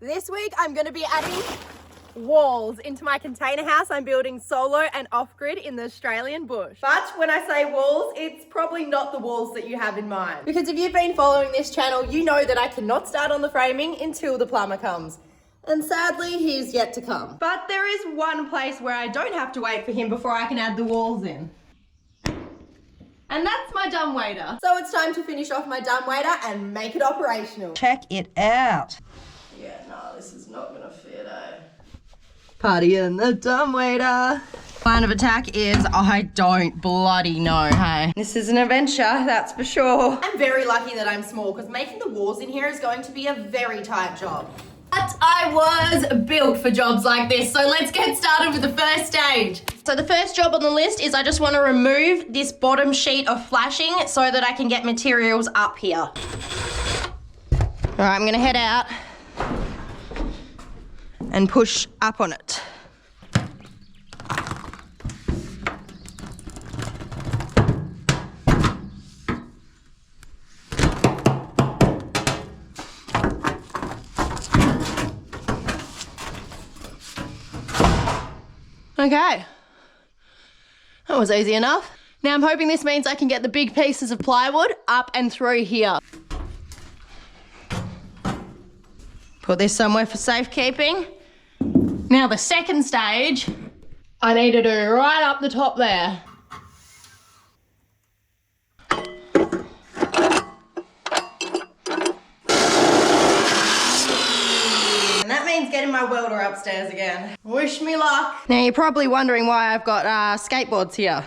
This week I'm going to be adding walls into my container house I'm building solo and off-grid in the Australian bush. But when I say walls, it's probably not the walls that you have in mind. Because if you've been following this channel, you know that I cannot start on the framing until the plumber comes. And sadly, he's yet to come. But there is one place where I don't have to wait for him before I can add the walls in. And that's my dumbwaiter. So it's time to finish off my dumbwaiter and make it operational. Check it out. Yeah, no, this is not gonna fit, eh? Party in the dumbwaiter. Plan of attack is I don't bloody know, hey? This is an adventure, that's for sure. I'm very lucky that I'm small because making the walls in here is going to be a very tight job. But I was built for jobs like this, so let's get started with the first stage. So the first job on the list is I just want to remove this bottom sheet of flashing so that I can get materials up here. All right, I'm gonna head out and push up on it. Okay, that was easy enough. Now I'm hoping this means I can get the big pieces of plywood up and through here. Put this somewhere for safekeeping. Now the second stage, I need to do right up the top there. And that means getting my welder upstairs again. Wish me luck. Now you're probably wondering why I've got skateboards here.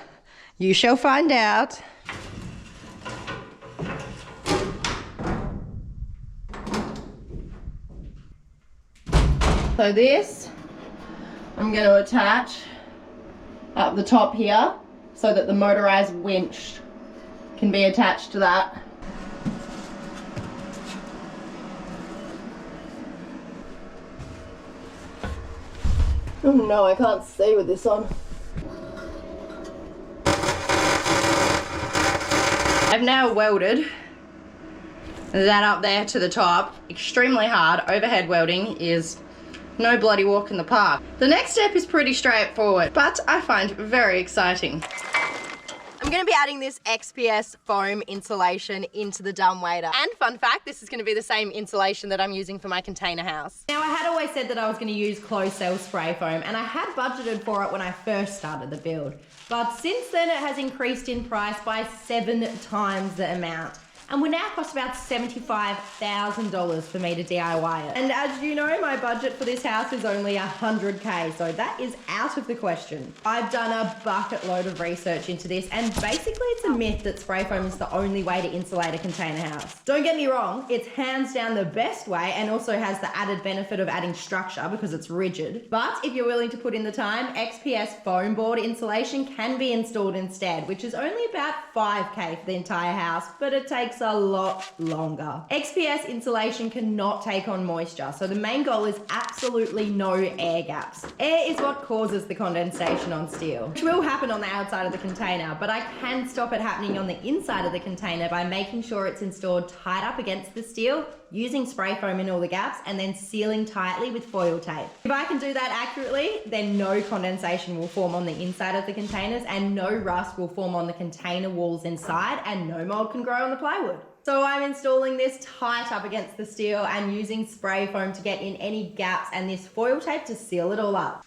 You shall find out. So this, I'm going to attach up the top here so that the motorized winch can be attached to that. Oh no, I can't see with this on. I've now welded that up there to the top. Extremely hard. Overhead welding is no bloody walk in the park. The next step is pretty straightforward, but I find very exciting. I'm going to be adding this XPS foam insulation into the dumbwaiter. And fun fact, this is going to be the same insulation that I'm using for my container house. Now I had always said that I was going to use closed cell spray foam, and I had budgeted for it when I first started the build. But since then it has increased in price by 7 times the amount. And will now cost about $75,000 for me to DIY it. And as you know, my budget for this house is only $100K, so that is out of the question. I've done a bucket load of research into this, and basically it's a myth that spray foam is the only way to insulate a container house. Don't get me wrong, it's hands down the best way and also has the added benefit of adding structure because it's rigid. But if you're willing to put in the time, XPS foam board insulation can be installed instead, which is only about $5K for the entire house, but it takes a lot longer. XPS insulation cannot take on moisture, so the main goal is absolutely no air gaps. Air is what causes the condensation on steel, which will happen on the outside of the container, but I can stop it happening on the inside of the container by making sure it's installed tight up against the steel, using spray foam in all the gaps, and then sealing tightly with foil tape. If I can do that accurately, then no condensation will form on the inside of the containers and no rust will form on the container walls inside, and no mold can grow on the plywood. So I'm installing this tight up against the steel and using spray foam to get in any gaps and this foil tape to seal it all up.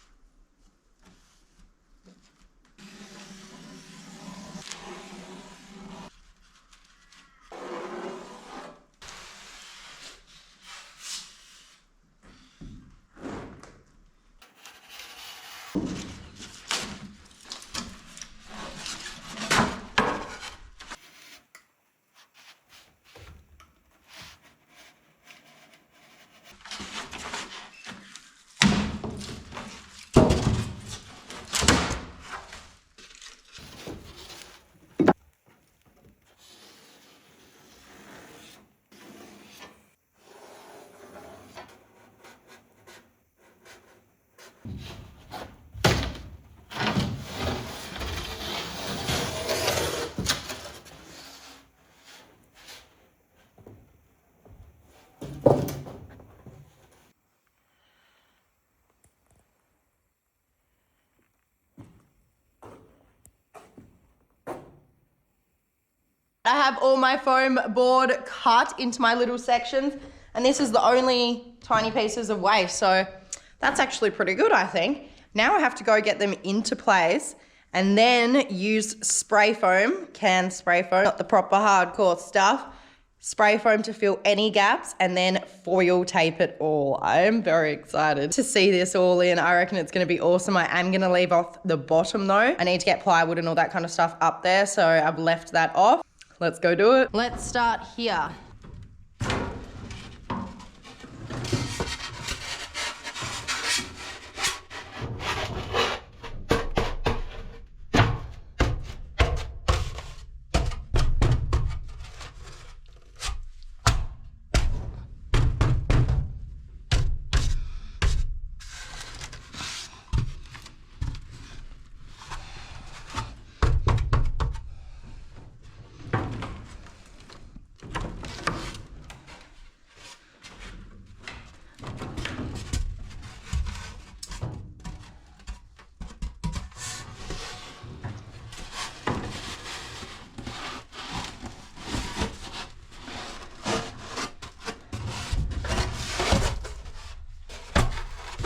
I have all my foam board cut into my little sections, and this is the only tiny pieces of waste, so that's actually pretty good, I think. Now I have to go get them into place and then use spray foam, canned spray foam, not the proper hardcore stuff, spray foam to fill any gaps, and then foil tape it all. I am very excited to see this all in. I reckon it's gonna be awesome. I am gonna leave off the bottom though. I need to get plywood and all that kind of stuff up there, so I've left that off. Let's go do it. Let's start here.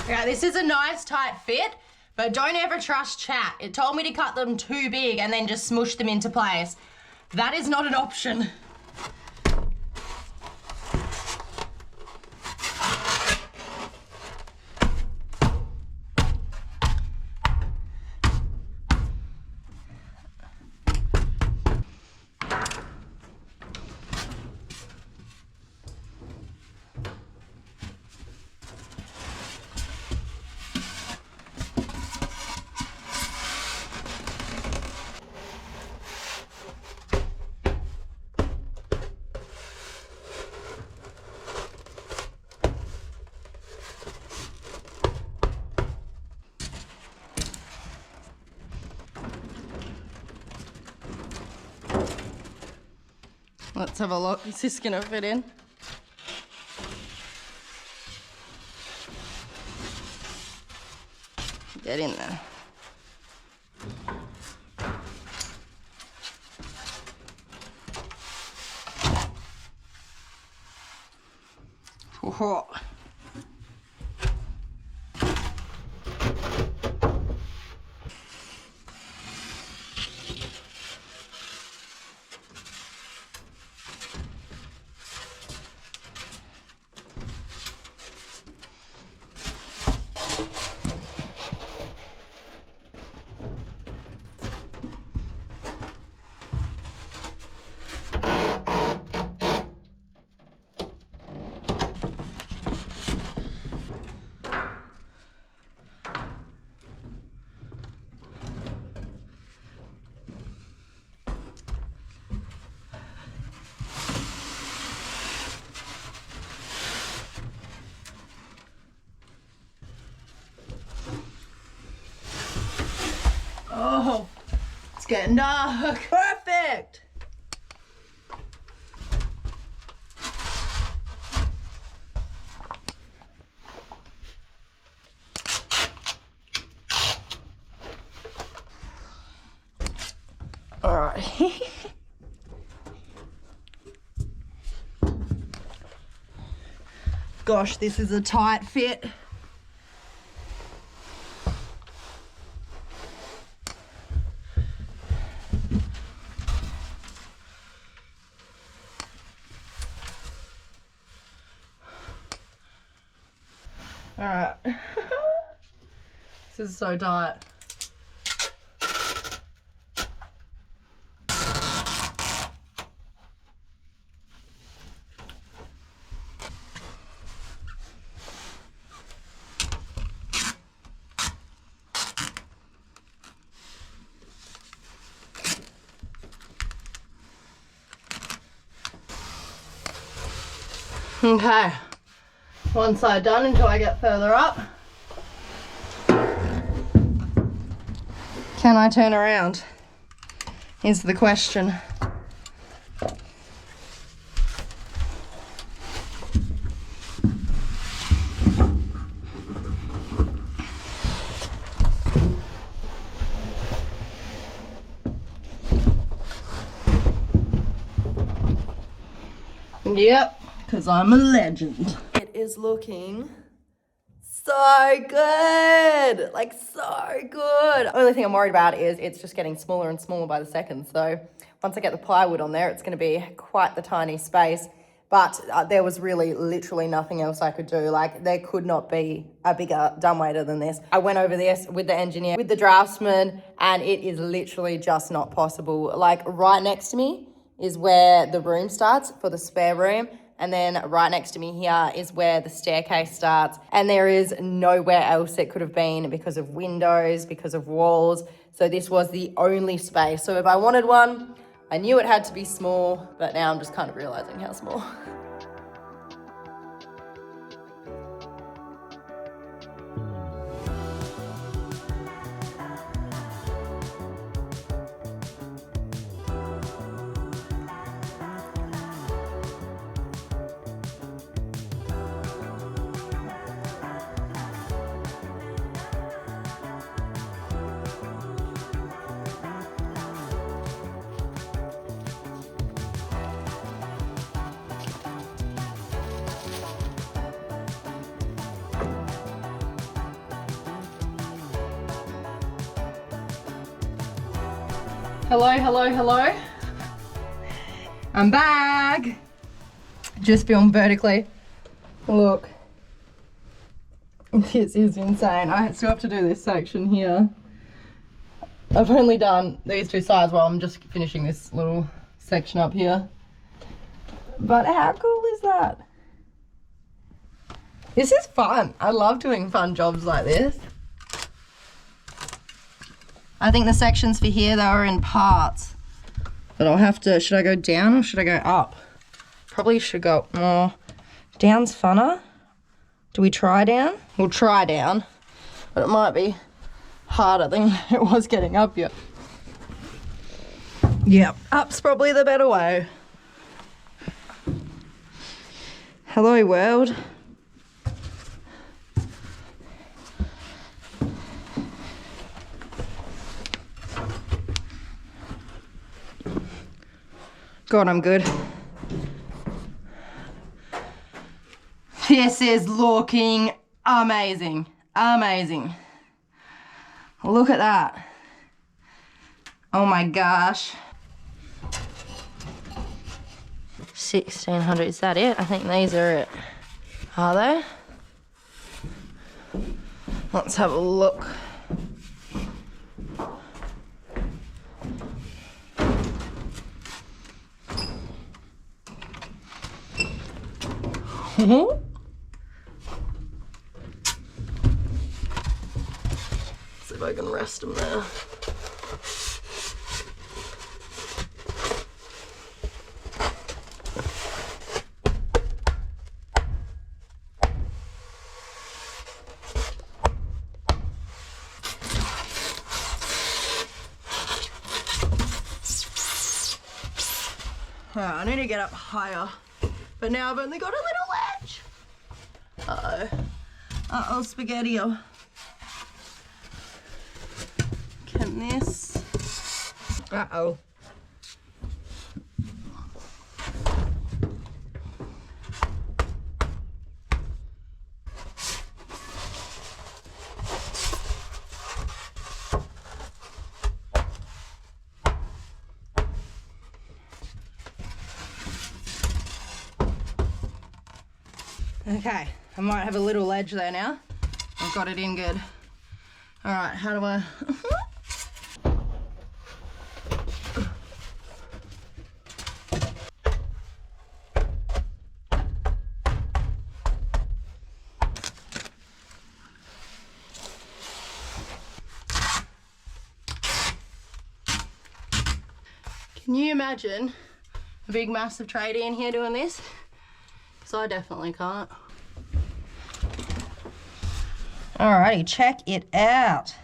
Yeah, this is a nice tight fit, but don't ever trust chat. It told me to cut them too big and then just smush them into place. That is not an option. Let's have a look. Is this gonna fit in? Get in there. Oh. Oh, it's getting dark. Perfect. All right. Gosh, this is a tight fit. All right. This is so tight. Okay. One side done until I get further up. Can I turn around? Is the question. Yep, because I'm a legend. It is looking so good, like so good. The only thing I'm worried about is it's just getting smaller and smaller by the second. So once I get the plywood on there, it's going to be quite the tiny space. But there was really literally nothing else I could do. Like, there could not be a bigger dumbwaiter than this. I went over this with the engineer, with the draftsman, and it is literally just not possible. Like, right next to me is where the room starts for the spare room. And then right next to me here is where the staircase starts. And there is nowhere else it could have been because of windows, because of walls. So this was the only space. So if I wanted one, I knew it had to be small, but now I'm just kind of realizing how small. Hello, hello, hello. I'm back. Just filmed vertically. Look. This is insane. I still have to do this section here. I've only done these two sides while I'm just finishing this little section up here. But how cool is that? This is fun. I love doing fun jobs like this. I think the sections for here, they were in parts. But I'll have to, should I go down or should I go up? Probably should go more. Down's funner. Do we try down? We'll try down. But it might be harder than it was getting up here. Yep, up's probably the better way. Hello world. God, I'm good. This is looking amazing. Amazing. Look at that. Oh my gosh. 1600, is that it? I think these are it. Are they? Let's have a look. See if I can rest them there. Alright, I need to get up higher. But now I've only got a little ledge. Uh-oh. Uh-oh, spaghetti-o. Can this... Uh-oh. Okay, I might have a little ledge there now. I've got it in good. All right, how do I... Can you imagine a big massive tradie in here doing this? Because I definitely can't. Alrighty, check it out.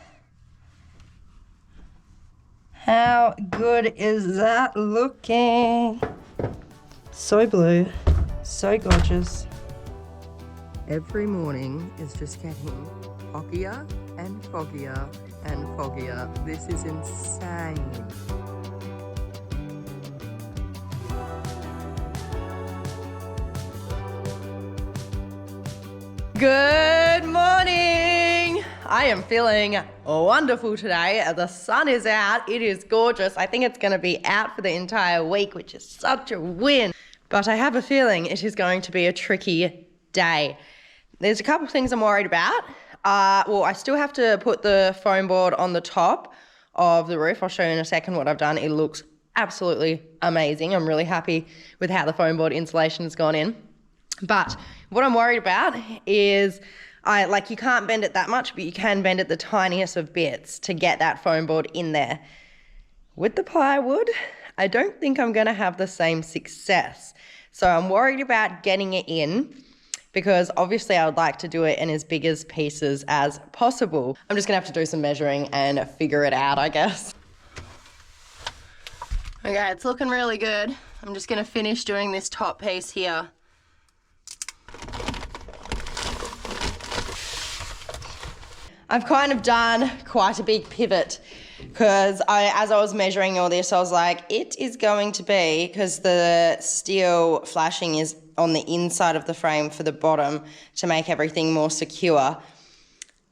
How good is that looking? So blue, so gorgeous. Every morning is just getting foggier and foggier and foggier. This is insane. Good morning. I am feeling wonderful today. The sun is out. It is gorgeous. I think it's going to be out for the entire week, which is such a win. But I have a feeling it is going to be a tricky day. There's a couple things I'm worried about. Well, I still have to put the foam board on the top of the roof. I'll show you in a second what I've done. It looks absolutely amazing. I'm really happy with how the foam board insulation has gone in. But what I'm worried about is you can't bend it that much, but you can bend it the tiniest of bits to get that foam board in there. With the plywood, I don't think I'm going to have the same success. So I'm worried about getting it in because obviously I would like to do it in as big as pieces as possible. I'm just going to have to do some measuring and figure it out, I guess. Okay, it's looking really good. I'm just going to finish doing this top piece here. I've kind of done quite a big pivot because as I was measuring all this, I was like, it is going to be, because the steel flashing is on the inside of the frame for the bottom to make everything more secure.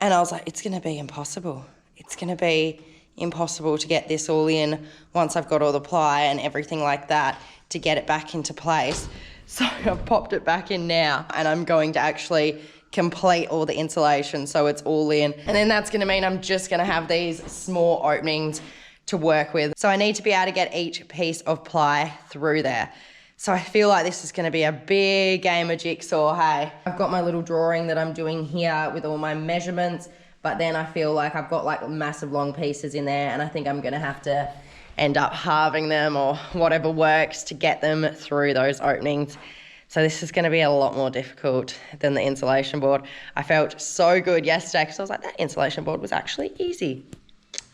And I was like, it's going to be impossible. It's going to be impossible to get this all in once I've got all the ply and everything like that to get it back into place. So I've popped it back in now and I'm going to actually complete all the insulation so it's all in. And then that's gonna mean I'm just gonna have these small openings to work with. So I need to be able to get each piece of ply through there. So I feel like this is gonna be a big game of jigsaw, hey. I've got my little drawing that I'm doing here with all my measurements, but then I feel like I've got like massive long pieces in there and I think I'm gonna have to end up halving them or whatever works to get them through those openings. So this is going to be a lot more difficult than the insulation board. I felt so good yesterday because I was like, that insulation board was actually easy.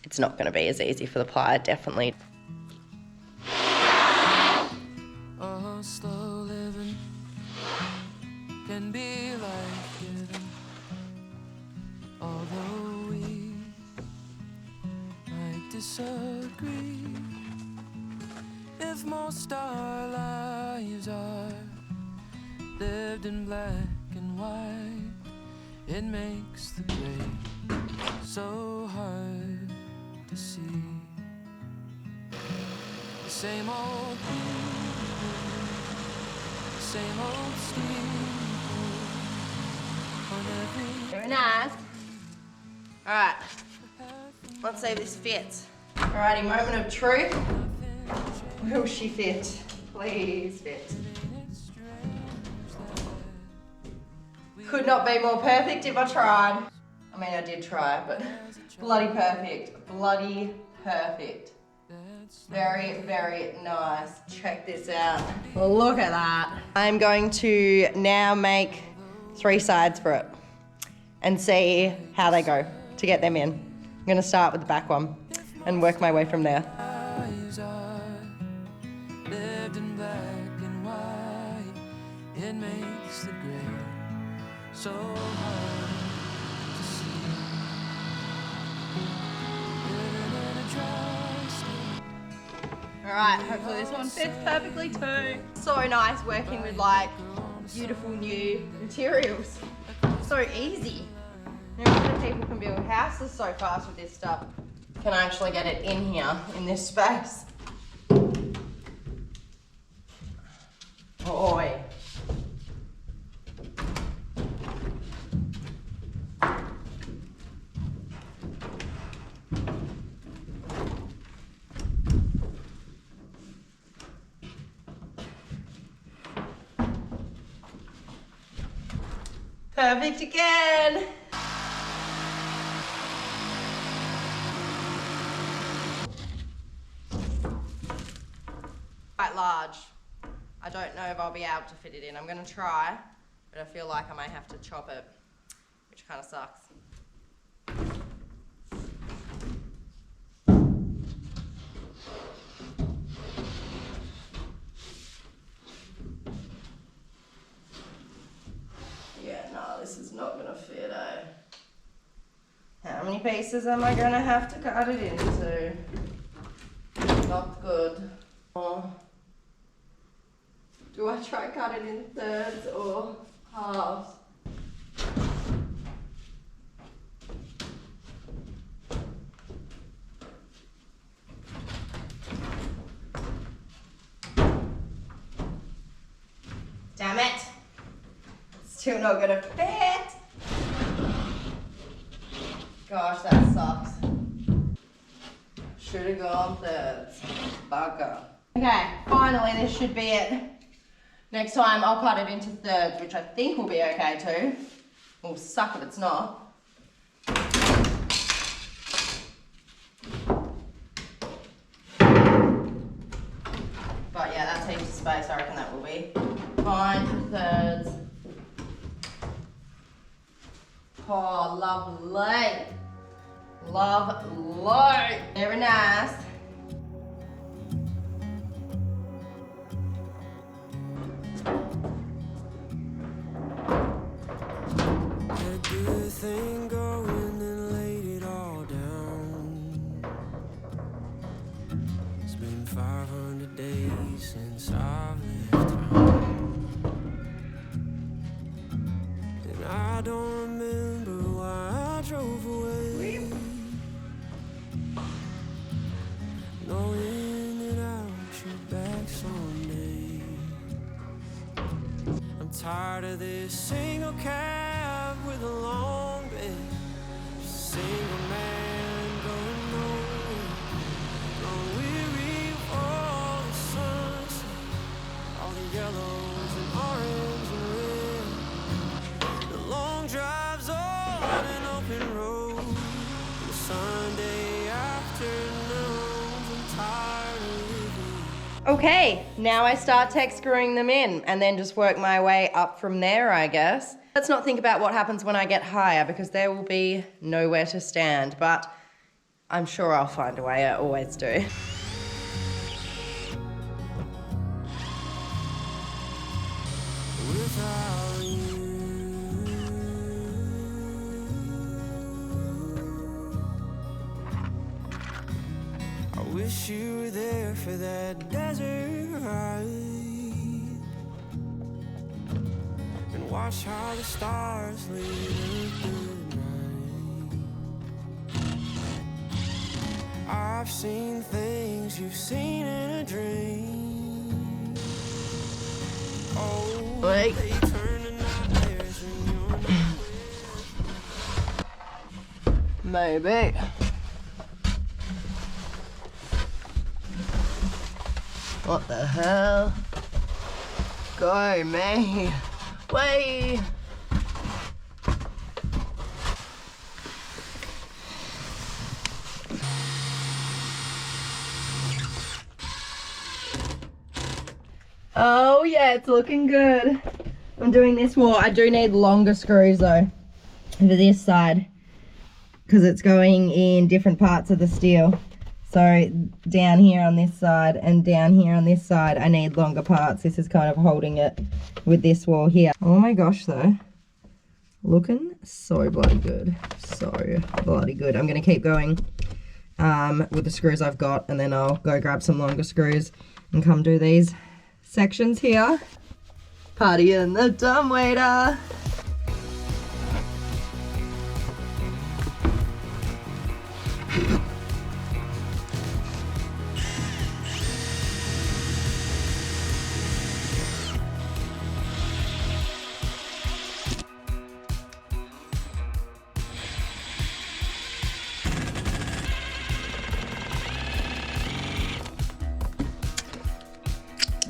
It's not going to be as easy for the ply, definitely. Oh, slow living can be life-giving, although we might disagree. If most our lives are lived in black and white, it makes the gray so hard to see. The same old people, the same old steeple on every... Very nice. All right, let's see if this fits. Alrighty, moment of truth. Will she fit? Please fit. Could not be more perfect if I tried. I mean, I did try, but bloody perfect. Bloody perfect. Very, very nice. Check this out. Look at that. I'm going to now make 3 sides for it and see how they go to get them in. I'm going to start with the back one and work my way from there. Lived in black and white, it makes the gray so hard to see. Living in a dry state. Alright, hopefully this one fits perfectly too. So nice working with like beautiful new materials. So easy. You know, other people can build houses so fast with this stuff. Can I actually get it in here, in this space? Boy. Perfect again. Quite large. I don't know if I'll be able to fit it in. I'm going to try, but I feel like I might have to chop it, which kind of sucks. Yeah, no, this is not going to fit, eh? How many pieces am I going to have to cut it into? Not good. Oh. Do I try cut it in thirds or halves? still not gonna fit. Gosh, that sucks. Should have gone thirds. Bugger. Okay, finally this should be it. Next time I'll cut it into thirds, which I think will be okay too. Will suck if it's not. But yeah, that's heaps of space. I reckon that will be fine for thirds. Oh, lovely. Lovely. Very nice. Had a good thing going and laid it all down. It's been 500 days since I've left town, and I don't remember why I drove away, knowing that I'll shoot back someday. I'm tired of this single cab with a long bed, single man going nowhere. I'm weary of all the sunset, all the yellows and orange and red, the long drives on an open road, the Sunday afternoons. I'm tired of living. Okay, now I start tech screwing them in and then just work my way up from there, I guess. Let's not think about what happens when I get higher because there will be nowhere to stand, but I'm sure I'll find a way, I always do. Without you, I wish you were there for that desert ride, and watch how the stars lead up the night. I've seen things you've seen in a dream. Oh, Wait. they turn to nightmares when you're not. Maybe. What the hell? Go, me. Way. Oh yeah, it's looking good. I'm doing this wall. I do need longer screws though for this side because it's going in different parts of the steel. So down here on this side and down here on this side, I need longer parts. This is kind of holding it with this wall here. Oh my gosh though, looking so bloody good. So bloody good. I'm gonna keep going with the screws I've got, and then I'll go grab some longer screws and come do these sections here. Party in the dumbwaiter.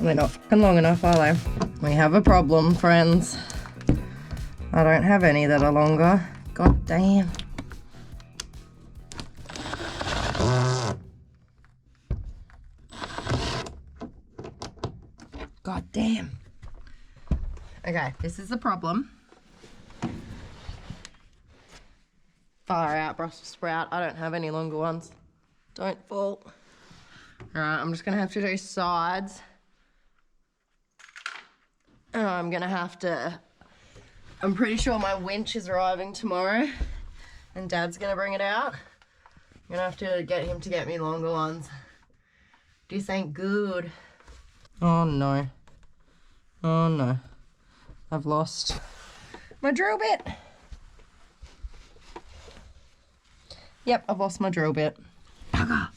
They're not fucking long enough, are they? We have a problem, friends. I don't have any that are longer. God damn. God damn. Okay, this is the problem. Far out, Brussels sprout. I don't have any longer ones. Don't fall. Alright, I'm just gonna have to do sides. I'm gonna have to, I'm pretty sure my winch is arriving tomorrow and Dad's gonna bring it out. I'm gonna have to get him to get me longer ones. This ain't good. Oh no. Oh no. I've lost my drill bit. Yep, I've lost my drill bit. Bugger.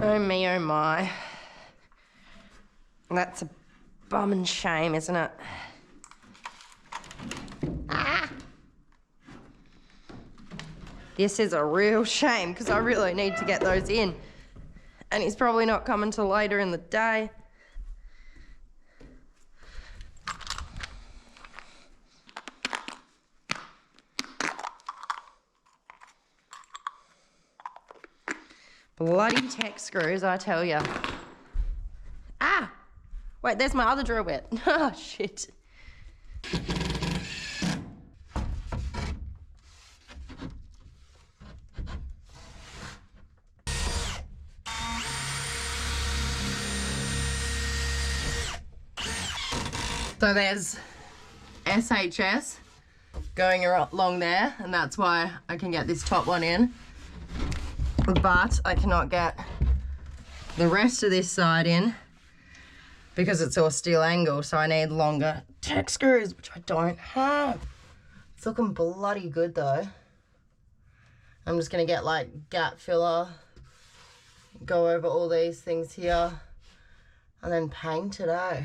Oh me, oh my. That's a bum and shame, isn't it? This is a real shame because I really need to get those in. And he's probably not coming till later in the day. Bloody tech screws, I tell ya. Ah! Wait, there's my other drill bit. Oh, shit. So there's SHS going along there, and that's why I can get this top one in. But I cannot get the rest of this side in because it's all steel angle, so I need longer tech screws, which I don't have. It's looking bloody good though. I'm just gonna get like gap filler, go over all these things here, and then paint it out.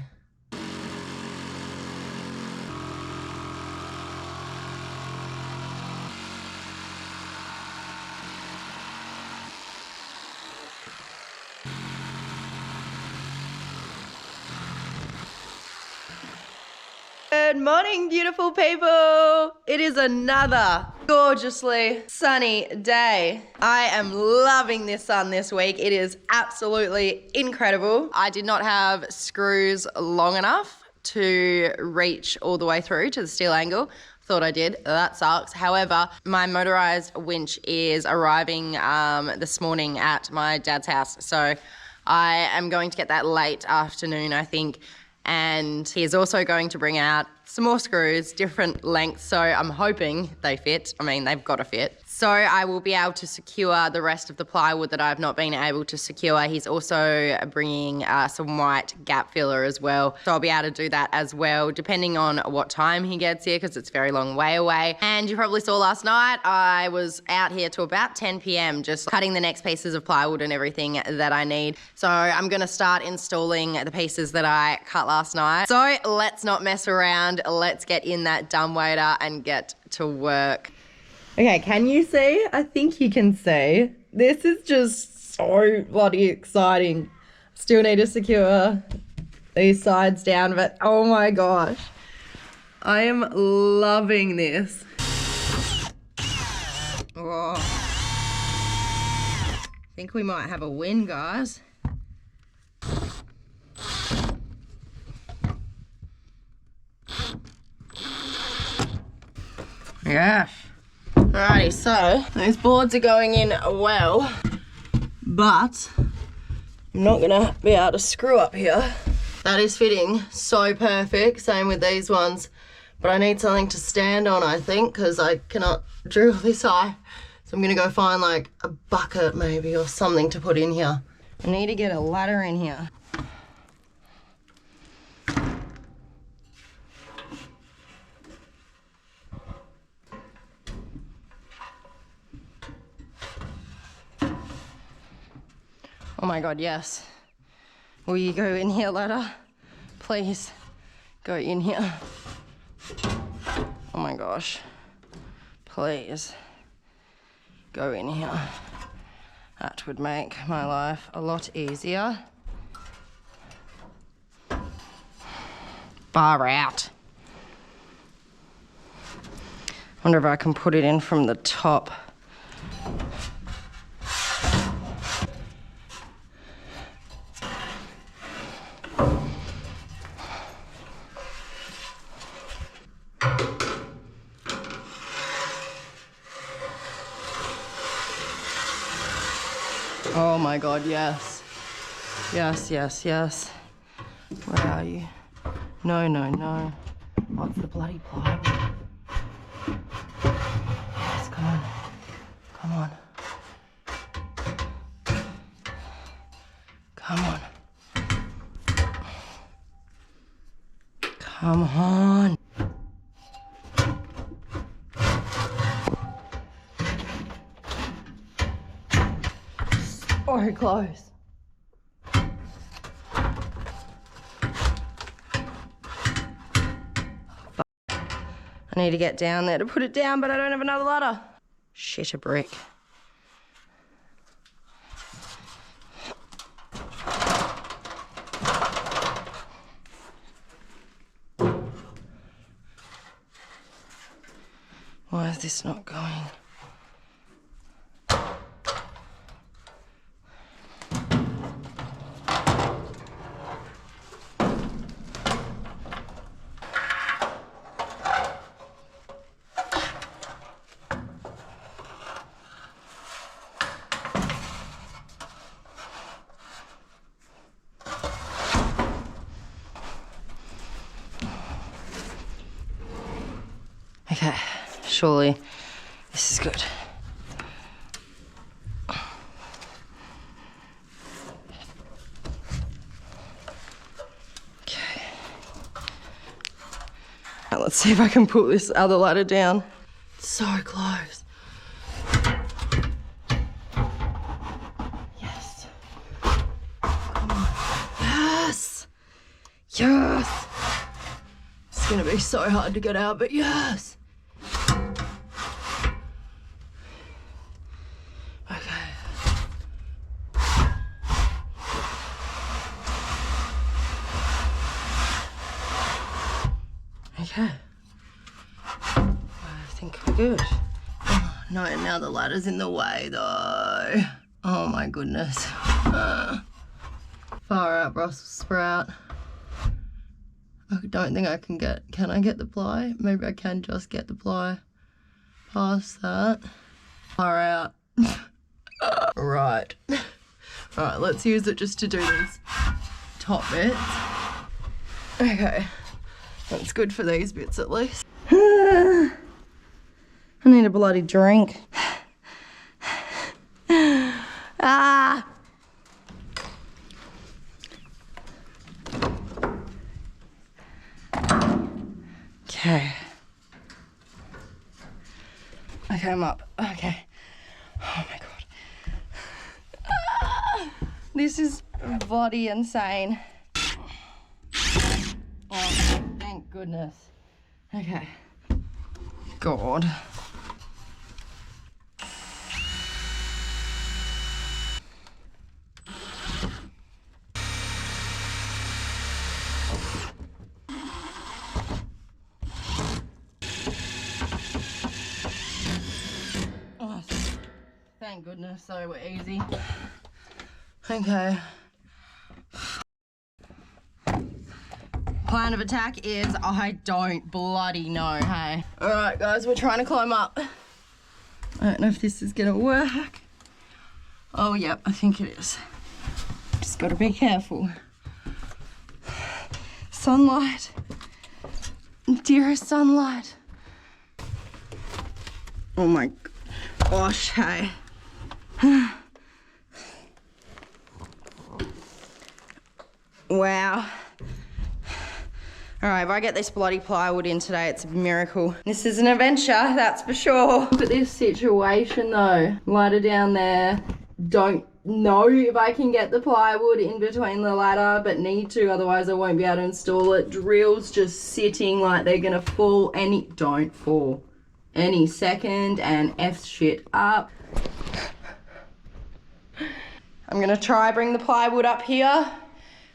Good morning, beautiful people. It is another gorgeously sunny day. I am loving this sun this week. It is absolutely incredible. I did not have screws long enough to reach all the way through to the steel angle. Thought I did. That sucks. However, my motorized winch is arriving this morning at my dad's house. So I am going to get that late afternoon, I think. And he is also going to bring out some more screws, different lengths, so I'm hoping they fit. I mean, they've got to fit. So I will be able to secure the rest of the plywood that I've not been able to secure. He's also bringing some white gap filler as well. So I'll be able to do that as well, depending on what time he gets here, because it's a very long way away. And you probably saw last night, I was out here till about 10 p.m. just cutting the next pieces of plywood and everything that I need. So I'm gonna start installing the pieces that I cut last night. So let's not mess around. Let's get in that dumbwaiter and get to work. Okay, can you see? I think you can see. This is just so bloody exciting. Still need to secure these sides down, but oh my gosh. I am loving this. Oh. I think we might have a win, guys. Yeah. Alrighty, so those boards are going in well, but I'm not gonna be able to screw up here. That is fitting so perfect, same with these ones, but I need something to stand on, I think, because I cannot drill this high. So I'm gonna go find like a bucket maybe or something to put in here. I need to get a ladder in here. Oh my God, yes. Will you go in here, ladder? Please, go in here. Oh my gosh. Please, go in here. That would make my life a lot easier. Far out. Wonder if I can put it in from the top. Oh my God, yes. Yes, yes, yes. Where are you? No, no, no. What's the bloody plywood? Yes, come on. Come on. Come on. Come on. So close. I need to get down there to put it down, but I don't have another ladder. Shit a brick. Why is this not going? Okay, surely this is good. Okay. Now let's see if I can put this other ladder down. So close. Yes. Come on. Yes. Yes. It's gonna be so hard to get out, but yes. Okay. I think we're good. Oh, no, now the ladder's in the way though. Oh my goodness. Far out Brussels sprout. I don't think I can I get the ply? Maybe I can just get the ply past that. Far out. Right. Alright, let's use it just to do these top bits. Okay. That's good for these bits at least. I need a bloody drink. Ah! Okay. Okay, I'm up. Okay. Oh my god. Ah! This is bloody insane. Oh, thank goodness. Okay. God. Oh, thank goodness, so we're easy. Okay. Plan of attack is I don't bloody know, hey. All right, guys, we're trying to climb up. I don't know if this is gonna work. Oh, yep, I think it is. Just gotta be careful. Sunlight. Dearest sunlight. Oh my gosh, hey. Wow. All right, if I get this bloody plywood in today, it's a miracle. This is an adventure, that's for sure. Look at this situation though. Ladder down there. Don't know if I can get the plywood in between the ladder, but need to, otherwise I won't be able to install it. Drills just sitting like they're gonna fall don't fall any second and F shit up. I'm gonna try bring the plywood up here.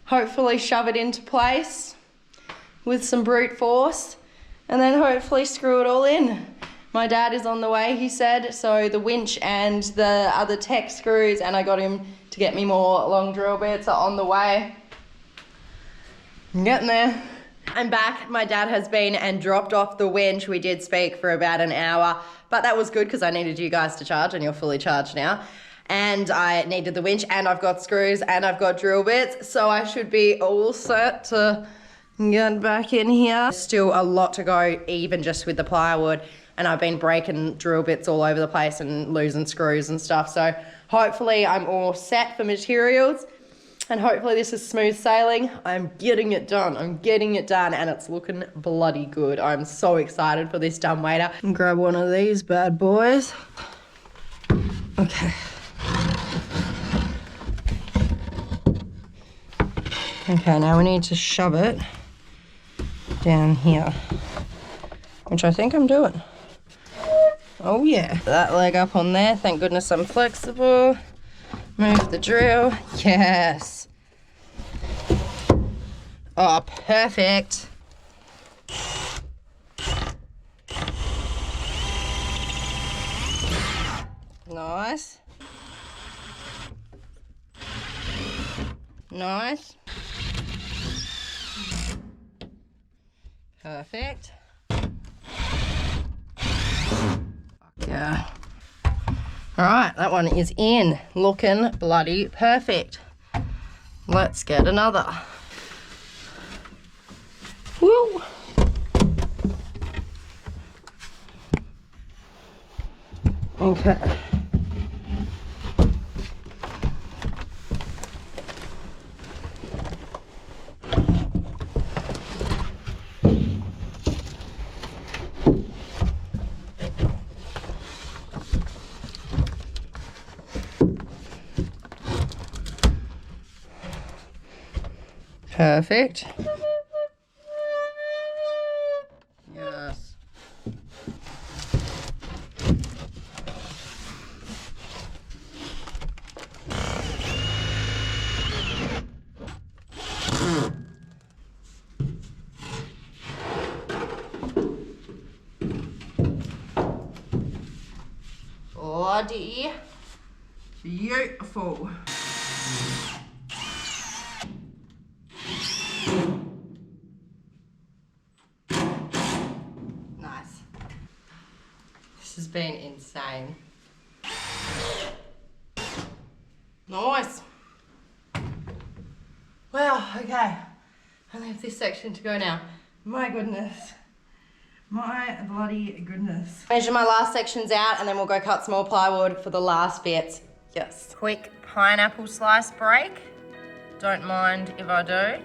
Hopefully shove it into place with some brute force, and then hopefully screw it all in. My dad is on the way, he said, so the winch and the other tech screws, and I got him to get me more long drill bits, are on the way. I'm getting there. I'm back. My dad has been and dropped off the winch. We did speak for about an hour, but that was good because I needed you guys to charge, and you're fully charged now. And I needed the winch, and I've got screws, and I've got drill bits, so I should be all set to get back in here. Still a lot to go, even just with the plywood, and I've been breaking drill bits all over the place and losing screws and stuff, so hopefully I'm all set for materials, and hopefully this is smooth sailing. I'm getting it done, and it's looking bloody good. I'm so excited for this dumbwaiter. Grab one of these bad boys. Okay. Okay, now we need to shove it down here, which I think I'm doing. Oh yeah. That leg up on there. Thank goodness I'm flexible. Move the drill. Yes. Oh, perfect. Nice. Nice. Perfect. Yeah. Alright, that one is in. Looking bloody perfect. Let's get another. Woo! Okay. Perfect. Yes. Bloody beautiful. Nice. This has been insane. Nice. Wow, okay. I only have this section to go now. My goodness. My bloody goodness. Measure my last sections out and then we'll go cut some more plywood for the last bits. Yes. Quick pineapple slice break. Don't mind if I do.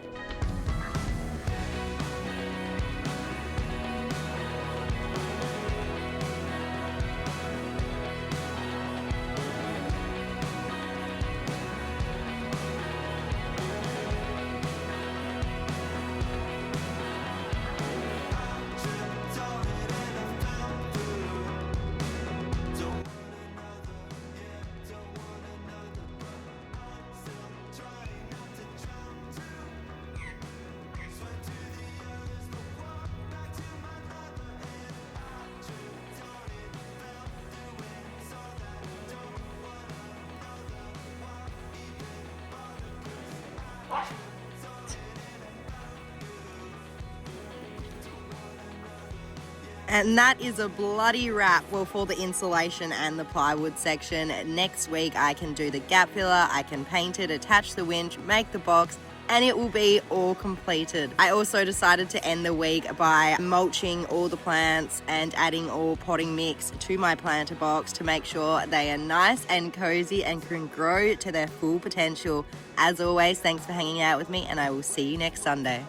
And that is a bloody wrap, well, for the insulation and the plywood section. Next week I can do the gap filler, I can paint it, attach the winch, make the box, and it will be all completed. I also decided to end the week by mulching all the plants and adding all potting mix to my planter box to make sure they are nice and cozy and can grow to their full potential. As always, thanks for hanging out with me, and I will see you next Sunday.